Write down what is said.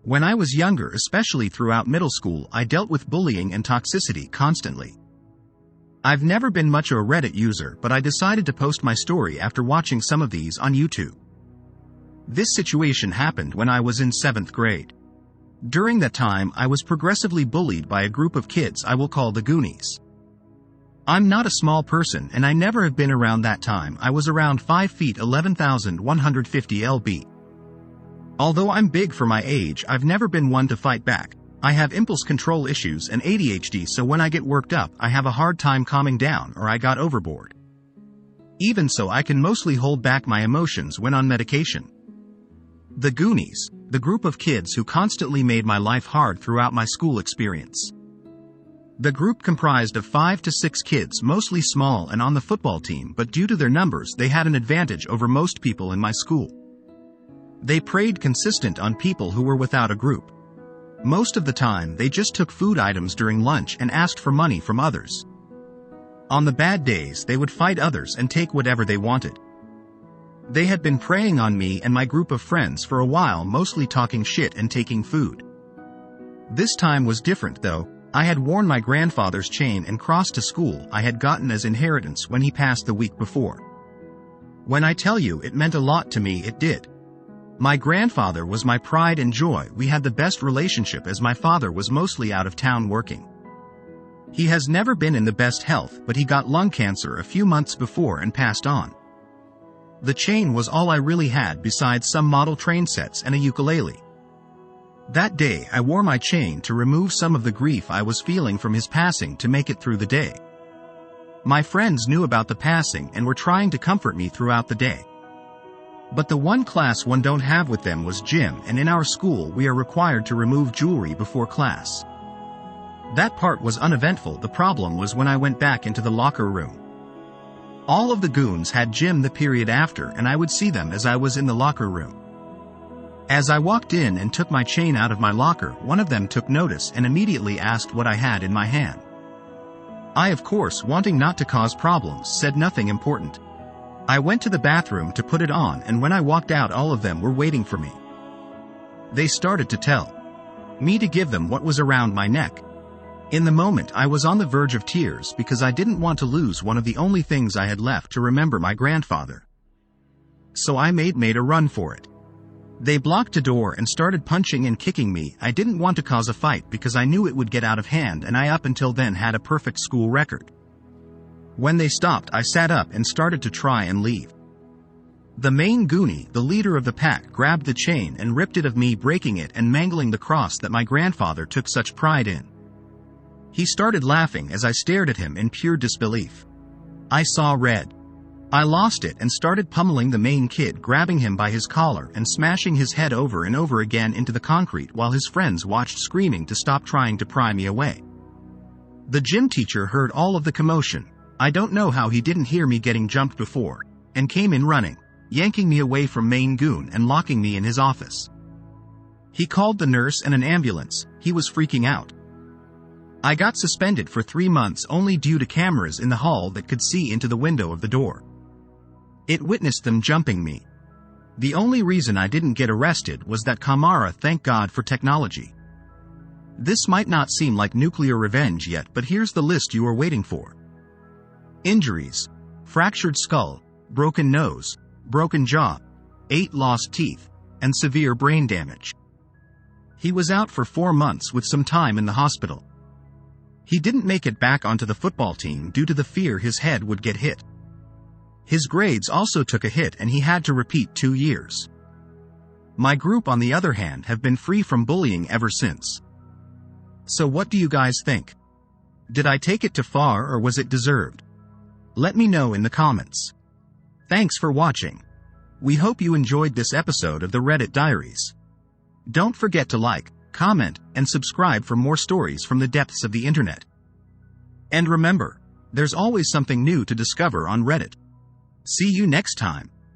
When I was younger, especially throughout middle school, I dealt with bullying and toxicity constantly. I've never been much of a Reddit user, but I decided to post my story after watching some of these on YouTube. This situation happened when I was in 7th grade. During that time, I was progressively bullied by a group of kids I will call the Goonies. I'm not a small person and I never have been around that time. I was around 5 feet 11,150 lb. Although I'm big for my age, I've never been one to fight back. I have impulse control issues and ADHD, so when I get worked up, I have a hard time calming down or I got overboard. Even so, I can mostly hold back my emotions when on medication. The Goonies, the group of kids who constantly made my life hard throughout my school experience. The group comprised of 5 to 6 kids, mostly small and on the football team, but due to their numbers, they had an advantage over most people in my school. They preyed consistent on people who were without a group. Most of the time, they just took food items during lunch and asked for money from others. On the bad days, they would fight others and take whatever they wanted. They had been preying on me and my group of friends for a while, mostly talking shit and taking food. This time was different though. I had worn my grandfather's chain and crossed to school I had gotten as inheritance when he passed the week before. When I tell you it meant a lot to me, it did. My grandfather was my pride and joy. We had the best relationship as my father was mostly out of town working. He has never been in the best health, but he got lung cancer a few months before and passed on. The chain was all I really had besides some model train sets and a ukulele. That day I wore my chain to remove some of the grief I was feeling from his passing to make it through the day. My friends knew about the passing and were trying to comfort me throughout the day. But the one class one don't have with them was gym, and in our school we are required to remove jewelry before class. That part was uneventful. The problem was when I went back into the locker room. All of the goons had gym the period after, and I would see them as I was in the locker room. As I walked in and took my chain out of my locker, one of them took notice and immediately asked what I had in my hand. I, of course, wanting not to cause problems, said nothing important. I went to the bathroom to put it on, and when I walked out, all of them were waiting for me. They started to tell me to give them what was around my neck. In the moment, I was on the verge of tears because I didn't want to lose one of the only things I had left to remember my grandfather. So I made a run for it. They blocked a door and started punching and kicking me. I didn't want to cause a fight because I knew it would get out of hand, and I up until then had a perfect school record. When they stopped, I sat up and started to try and leave. The main Goonie, the leader of the pack, grabbed the chain and ripped it of me, breaking it and mangling the cross that my grandfather took such pride in. He started laughing as I stared at him in pure disbelief. I saw red. I lost it and started pummeling the main kid, grabbing him by his collar and smashing his head over and over again into the concrete while his friends watched, screaming to stop trying to pry me away. The gym teacher heard all of the commotion. I don't know how he didn't hear me getting jumped before, and came in running, yanking me away from main goon and locking me in his office. He called the nurse and an ambulance. He was freaking out. I got suspended for 3 months only due to cameras in the hall that could see into the window of the door. It witnessed them jumping me. The only reason I didn't get arrested was that Kamara, thank God for technology. This might not seem like nuclear revenge yet, but here's the list you are waiting for. Injuries: fractured skull, broken nose, broken jaw, 8 lost teeth, and severe brain damage. He was out for 4 months with some time in the hospital. He didn't make it back onto the football team due to the fear his head would get hit. His grades also took a hit and he had to repeat 2 years. My group, on the other hand, have been free from bullying ever since. So what do you guys think? Did I take it too far or was it deserved? Let me know in the comments. Thanks for watching. We hope you enjoyed this episode of the Reddit Diaries. Don't forget to like, comment, and subscribe for more stories from the depths of the internet. And remember, there's always something new to discover on Reddit. See you next time.